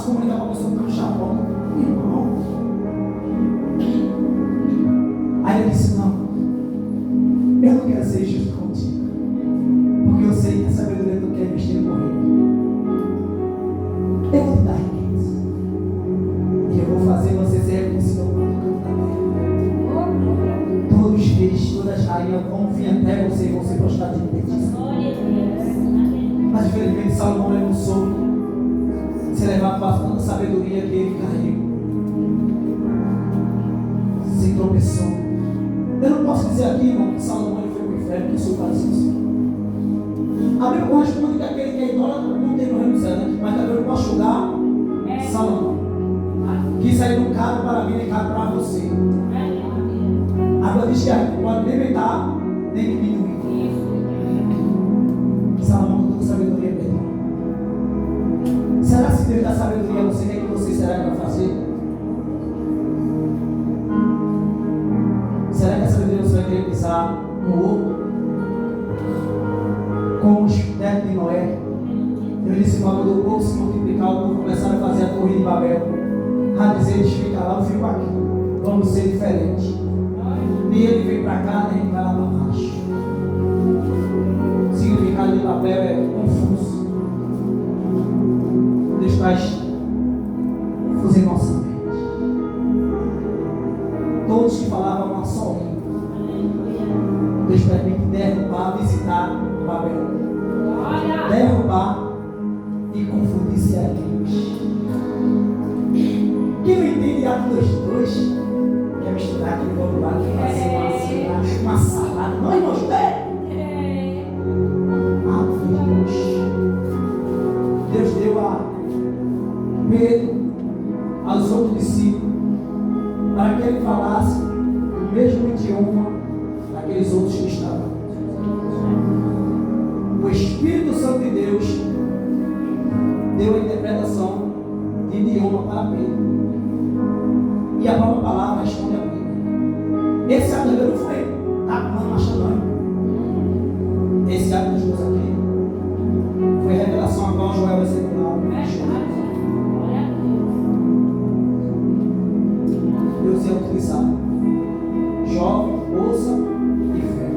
comunicar com a pessoa que está no Japão. Irmão. Aí ele disse, não, eu não quero ser justo contigo, porque eu sei que a sabedoria tu quer investir no reino. Eu vou te dar riqueza, e eu vou fazer você ser reconhecido ao canto da terra. Todos os reis, todas as rainhas vão vir até você e vão se prostrar de petição. Mas infelizmente Salomão ele não soube se levar para tanta sabedoria que ele caiu, se tropeçou. Eu não posso dizer aqui, irmão, que Salomão ele foi para o inferno, que isso faz isso. A Bíblia corresponde que aquele que é idólatra não tem no reino do céu, né? Mas também eu posso julgar Salomão, que saiu do caro para mim e caro para você. A Bíblia diz que a gente pode nem aumentar, nem diminuir. Salomão com toda sabedoria perdeu. Será que se Deus dá sabedoria a você, o que é que você será que vai fazer? Será que a sabedoria você vai querer pisar no ovo? Como os netos de Noé. Ele disse: quando o povo se multiplicar, o povo começar a fazer a torre de Babel. A dizer, eles ficam lá, eu fico aqui. Vamos ser diferentes. Nem ele vem para cá, nem ele vai lá para baixo. O significado de Babel é confuso. Deus faz confuso em nossa mente. Todos que falavam uma só língua. Deus permite derrubar, visitar Babel. Derrubar e confundir-se a Deus. Quem não entende Atos 2:2 quer misturar aquele vocabulário que vai ser uma salada. Não, irmãos, Deus deu a Pedro, aos outros discípulos, para que ele falasse o mesmo idioma daqueles outros que estavam. O Espírito Santo de Deus deu a interpretação de idioma para Pedro. E a própria palavra responde a Pedro. Esse ato não foi tapando machanão. Esse ato dos dois aqui foi a revelação a qual Joel recebeu lá. Deus ia utilizar jovem, ouça e fé.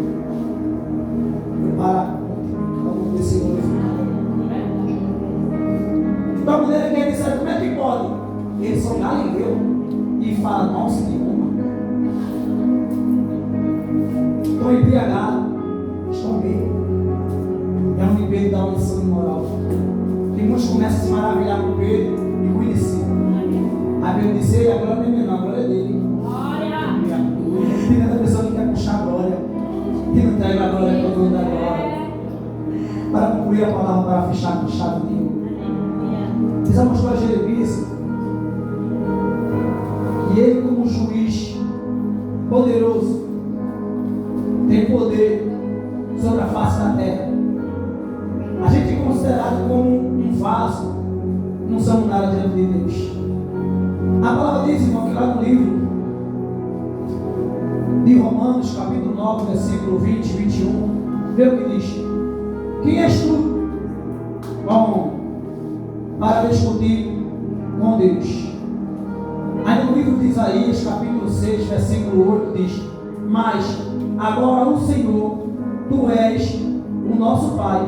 Para esse glorificado. De tal maneira que ele disse: como é que pode? Eles são galileus e falam nosso idioma. Estão embriagados, estão bem. É um Pedro dá uma lição de moral. E muitos começam a se maravilhar com Pedro e conhecer. Aí Pedro disse: a glória não é minha, não, a glória é dele. Tem cada pessoa que quer puxar a glória, que não entrega a glória para o dono da glória. Para concluir a palavra, para fechar com chave de ouro. Diz a pastora Jeremias que ele, como juiz poderoso, tem poder sobre a face da terra. A gente é considerado como um vaso, não somos nada diante de Deus. A palavra diz, irmão, que lá no livro de Romanos, capítulo 9, versículo 20 e 21, vê o que diz: quem és tu, bom, para discutir com Deus? Aí no livro de Isaías, capítulo 6, versículo 8, diz: mas agora o Senhor, tu és o nosso Pai,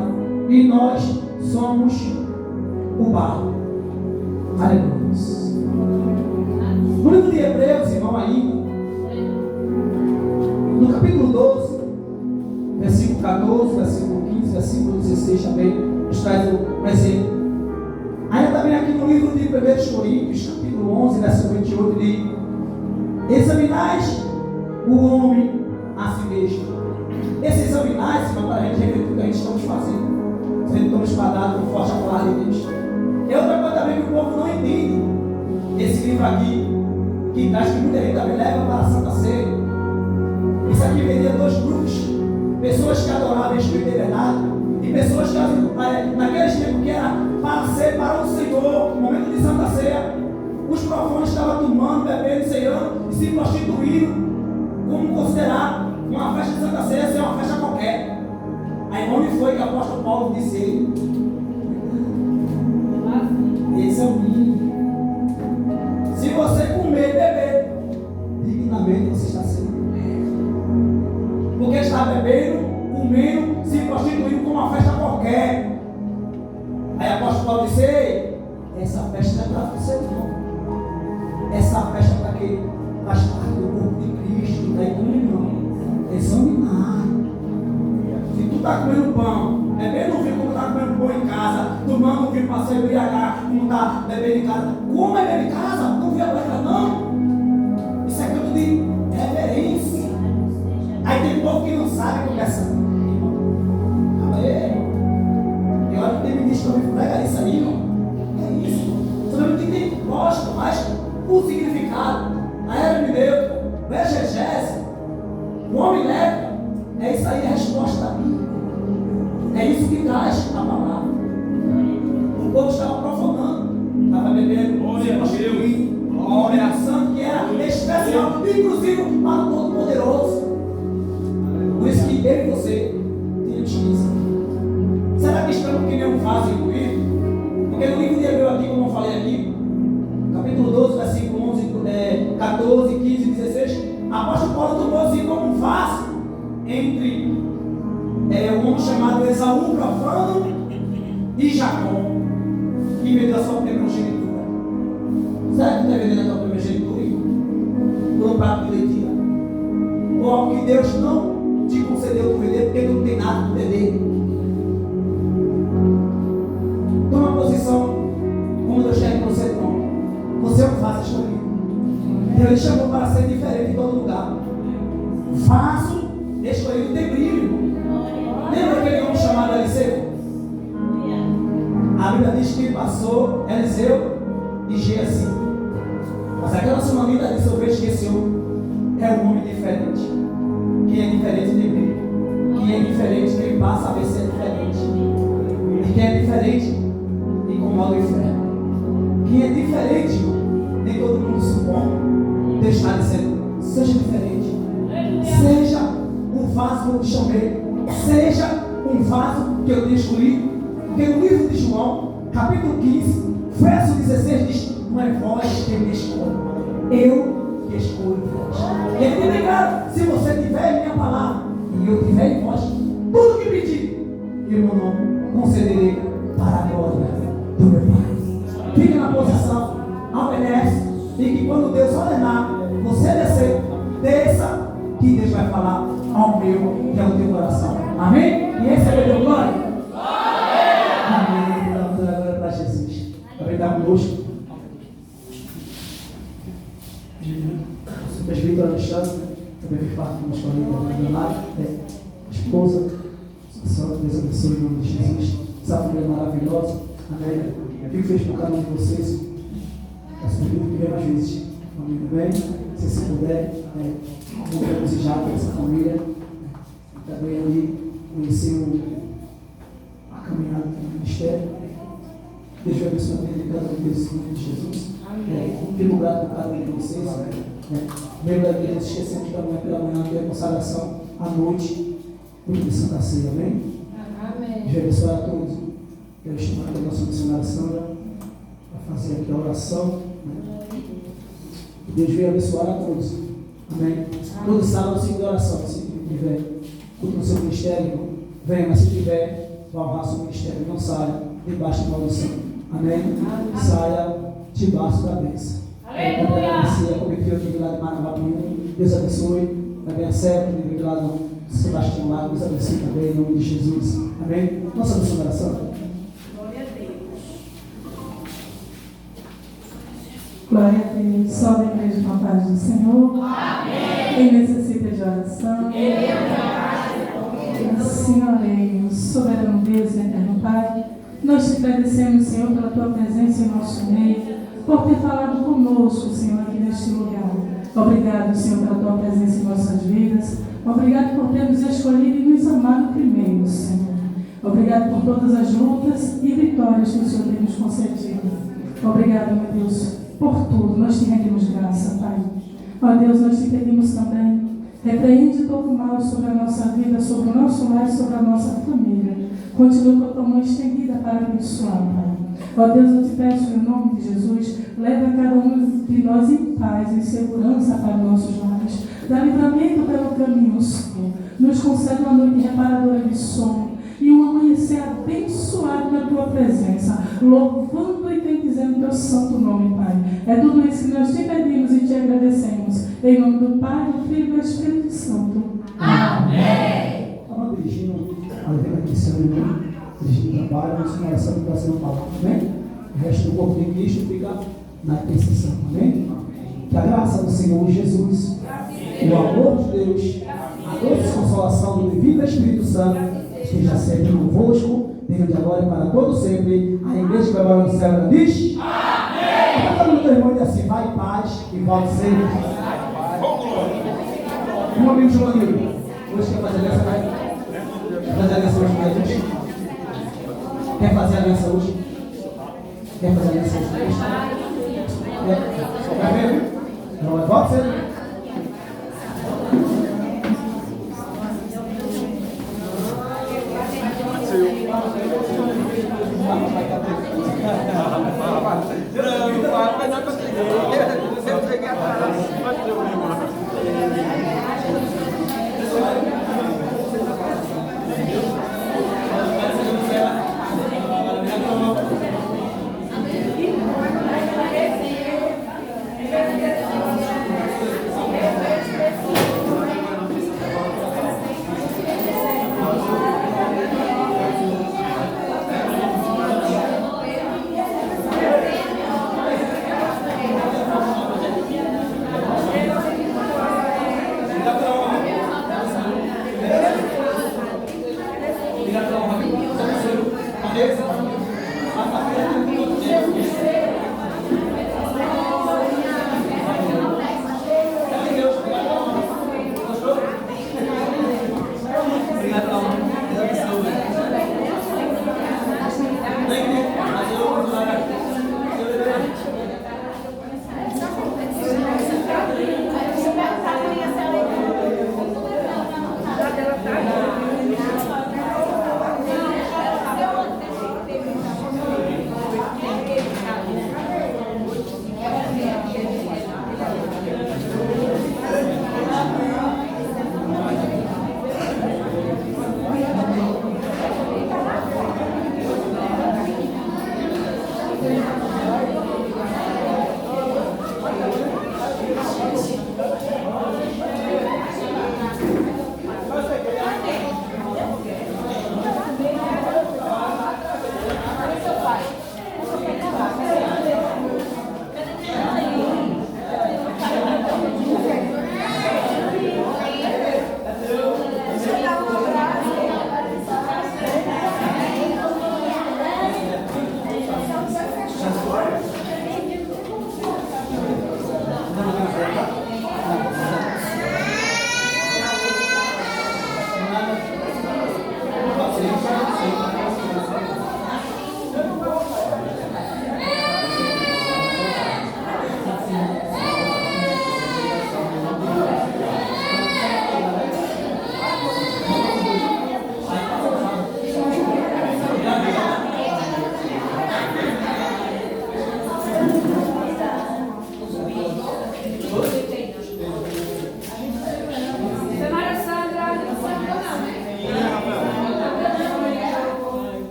e nós somos o barro. Aleluia. No livro de Hebreus, irmão, ainda, no capítulo 12, versículo 14, versículo 15, versículo 16 também, nos traz um exemplo. Ainda também aqui no livro de 1 Coríntios, capítulo 11, versículo 28, diz: examinais o homem a si mesmo. Esse examinar, irmão, para a gente refletir o que a gente estamos fazendo. Se a gente estamos espadados com forte a palavra de Deus. É outra coisa também que o povo não entende. Esse livro aqui, que traz que muita gente também leva para a Santa Ceia. Isso aqui vendia dois grupos: pessoas que adoravam em espírito e verdade, e pessoas que naqueles tempos que era para ser para o Senhor, no momento de Santa Ceia, os profanos estavam tomando, bebendo, ceando e se prostituindo, como considerar uma festa de Santa Ceia ser uma festa qualquer. Aí onde foi que o apóstolo Paulo disse ele? Esse é o mínimo. passou a embriagar, como está bebendo em casa. Como é beber em casa? Não viu a cueca, não. Isso é coisa de reverência. Aí tem povo que não sabe conversar. Calma aí, irmão. E olha que tem ministro que me prega isso aí, irmão. É isso. Você não tem que gosta, mas o significado, a hermenêutica, o exegese, o homem leva. É isso aí a resposta da Bíblia. É isso que traz a palavra. O povo estava profanando, estava bebendo, se prostituindo, uma oração que era especial, inclusive para o Todo-Poderoso. Por isso que eu e você temos isso. Será que estamos que nem um vaso incluído? Porque no livro de Hebreu aqui, como eu falei aqui, capítulo 12, versículo 11, 14, 15 e 16, apóstolo Paulo tomou assim como um vaso entre um homem chamado Esaú, profano, e Jacó, que vendeu a sua primogenitura. Será que tu deve vender a tua primogenitura por um prato de leitura? Ou algo que Deus não te concedeu tu vender porque tu não tem nada para vender? Toma posição como Deus quer que você tome. Você é um vaso escolhido. Deus te chamou para ser diferente em todo lugar. Vaso escolhido tem brilho, irmão. Lembra aquele homem chamado Eliseu? A Bíblia diz que ele passou Eliseu e Geazi. Mas aquela sunamita disse: eu vejo que esse homem é um homem diferente. Quem é diferente tem brilho. Quem é diferente, quem passa a ver se é diferente. E quem é diferente, incomoda o inferno. Quem é diferente, nem todo mundo suporta. Deus está dizendo: seja diferente. Seja um vaso que eu te chamei. Seja um vaso que eu tenho escolhido. Porque no livro de João, capítulo 15, verso 16 diz: não é vós quem me escolhe, eu que escolho vós. E ele tem ligado: se você tiver minha palavra e eu tiver em vós, tudo que pedir, eu não concederei para a glória do meu Pai. Fica na posição, obedece, e que quando Deus ordenar você descer, desça, que Deus vai falar ao meu, que é o teu coração. Amém? E esse é o teu glória? Amém. Dá glória para Jesus. Também está conosco. O presbítero Alexandre, também fez parte conosco ali da lado. A esposa, a senhora, Deus abençoe em nome de Jesus. Essa família maravilhosa. Amém. Fico feliz por cada um de vocês. Peço que venha mais vezes. Amém. Bem, se puder, vamos já para essa família. Também ali conheceu a caminhada do ministério. Deus vai abençoar a vida de cada um deles em nome de Jesus. Fico grato por cada um de vocês. Membro da igreja, esquecendo que amanhã pela manhã tem a consagração à noite, por Santa Ceia. Amém? Amém. Deus vai abençoar a todos. Quero chamar a nossa missionária Sandra para fazer aqui a oração. Deus vai abençoar a todos. Amém? Todo sábado, 5 de oração. Se tiver culto no seu ministério, venha, mas se tiver, vá honrar seu ministério. Não saia debaixo de maldição. Amém? Saia debaixo da bênção. Aleluia! A comitiva aqui lá de Maranguapiú. Deus abençoe. Também a Sérgio, que veio lá do Sebastião lá. Deus abençoe também, em nome de Jesus. Amém? Nossa oração. Glória a Deus. Glória a Deus. Salve a igreja com a paz do Senhor. Amém. Quem necessita de oração? Assim oremos. Soberano Deus e eterno Pai, nós te agradecemos, Senhor, pela tua presença em nosso meio, por ter falado conosco, Senhor, aqui neste lugar. Obrigado, Senhor, pela tua presença em nossas vidas. Obrigado por ter nos escolhido e nos amado primeiro, Senhor. Obrigado por todas as lutas e vitórias que o Senhor tem nos concedido. Obrigado, meu Deus, por tudo. Nós te rendemos graça, Pai. Ó Deus, nós te pedimos também, repreende todo o mal sobre a nossa vida, sobre o nosso lar e sobre a nossa família. Continua com a tua mão estendida para abençoar, Pai. Ó Deus, eu te peço em nome de Jesus, leva cada um de nós em paz, em segurança para nossos lares. Dá livramento pelo caminho, Senhor. Nos concede uma noite reparadora de sono e um amanhecer abençoado na tua presença, louvando e bendizendo teu santo nome, Pai. É tudo isso que nós te pedimos e te agradecemos. Em nome do Pai, do Filho e do Espírito Santo. Amém. Estava dirigindo a Helena aqui, seu irmão. eles trabalham, a oração está sendo falada, amém? O resto do corpo de Cristo fica na intercessão, amém? Que a graça do Senhor Jesus, o amor de Deus, a doce consolação do Divino Espírito Santo esteja sempre convosco, desde agora e para todo sempre. A igreja que vai morar no céu, ela diz: amém! Cada um do irmão diz assim: vai em paz e volte sempre. Um amigo de Joãozinho, hoje quer fazer aliança, vai? Quer fazer aliança hoje com a gente? Quer fazer aliança hoje? Quer fazer aliança hoje? Vai ver? Não, volte sempre.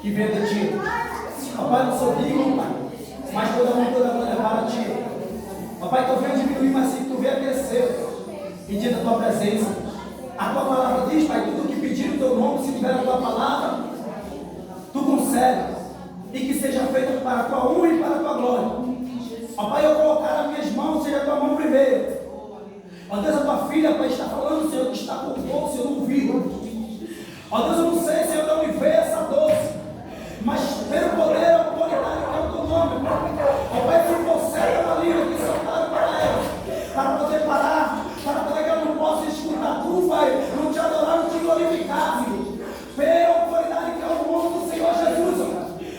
que venha de ti. Papai, não sou digno, Pai, mas toda glória é para ti. Papai, tu venha diminuir, mas sim, tu venha crescer, pedindo a tua presença. A tua palavra diz, Pai, tudo que pedir no teu nome, se tiver a tua palavra, tu concede. E que seja feito para a tua honra e para a tua glória. Ó Pai, eu colocar as minhas mãos, seja a tua mão primeiro. Ó Deus, a tua filha, Pai, está falando, Senhor, que está com fogo, Senhor, no ouvido. Ó Deus, eu não sei, Senhor, de onde veio essa dor, mas pelo poder e autoridade que é o teu nome. Ó Pai, se você é uma língua que soltaram para ela, para poder parar, para poder que eu não possa escutar tu, Pai, não te adorar, não te glorificar, Senhor. Pela autoridade que é o nome do Senhor Jesus.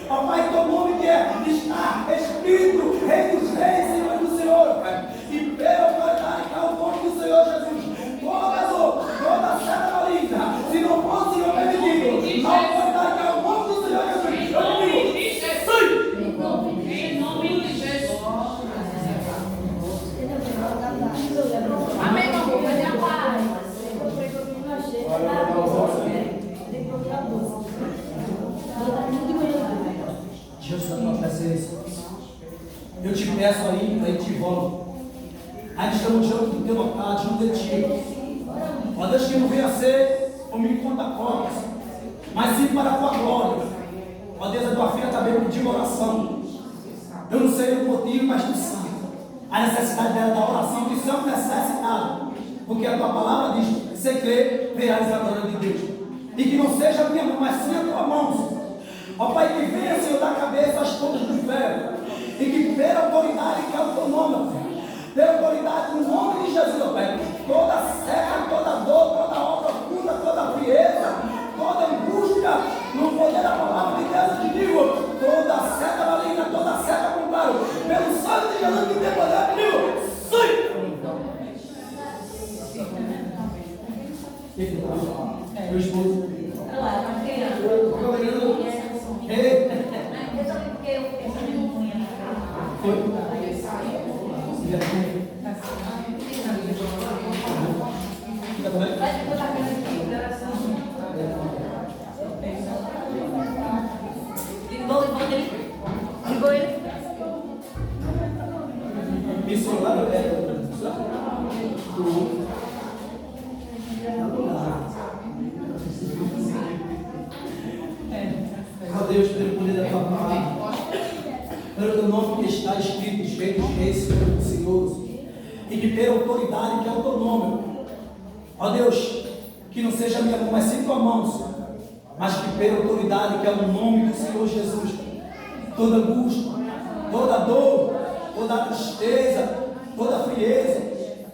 Ó Pai, teu nome que está escrito, Rei dos Reis, Senhor do Senhor, Pai. E pela autoridade que é o nome do Senhor Jesus, toda dor, toda seta maligna, se não for o Senhor permitido, a autoridade que é o nome do Senhor Jesus, eu digo, Em nome de Jesus. Amém, meu povo, vai ter a paz. Diante da tua presença, eu te peço ainda e te volto. Ainda estamos diante do teu altar, diante de ti. Ó Deus, que não venha ser comigo contra cobras, mas sim para a tua glória. Ó Deus, a tua filha também pediu oração. Eu não sei o motivo, mas tu sabe a necessidade dela da oração, que somos necessitados. Porque a tua palavra diz: se crer, verás a glória de Deus. E que não seja a minha mão, mas sim a tua mão. Ó Pai, que venha, Senhor, da cabeça às pontas do ferro. E que pela autoridade que é o teu nome, ó Pai, pela autoridade no nome de Jesus, ó Pai, toda seca, toda dor, toda obra profunda, toda frieza, toda angústia, no poder da palavra de Deus, eu te digo, toda seta maligna, toda seta contrária, pelo sangue de Jesus que tem poder, eu digo, sim! Meu esposo. Ligou ele. Me celular ó Deus, pelo poder da tua palavra, pelo teu nome que está escrito, os reis dos reis, Senhor dos senhores, e que pela autoridade que é o teu nome, ó Deus, que não seja a minha mão, mas sim tua mão, Senhor, mas que pela autoridade que é o nome do Senhor Jesus, toda angústia, toda dor, toda tristeza, toda frieza,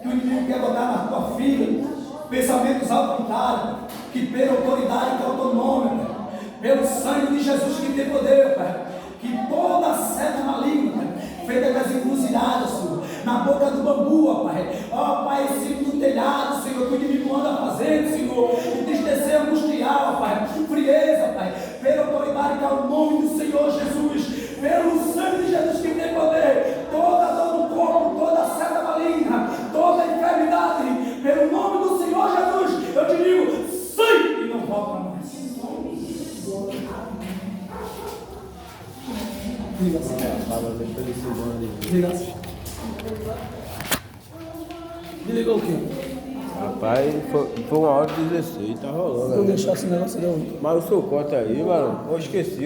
que o inimigo quer botar na tua filha, pensamentos autoritários, que pela autoridade que é o teu nome, Pai, pelo sangue de Jesus que tem poder, Pai, que toda seta maligna, Pai, feita das encruzilhadas, Senhor, na boca do bambu, ó Pai, ó Pai, em cima do telhado, Senhor, que o inimigo anda fazendo, Senhor, entristecer, angustiar, ó Pai, frieza, Pai, pela autoridade que é o nome do Senhor Jesus, pelo sangue de Jesus que tem poder, toda dor no corpo, toda seta maligna, toda enfermidade, pelo nome do Senhor Jesus, eu te digo, sim, e não volta mais. Me ligou o quê? Rapaz, foi uma hora 16, tá rolando. Eu deixar esse negócio aí. Mas o seu conta aí, mano, eu esqueci.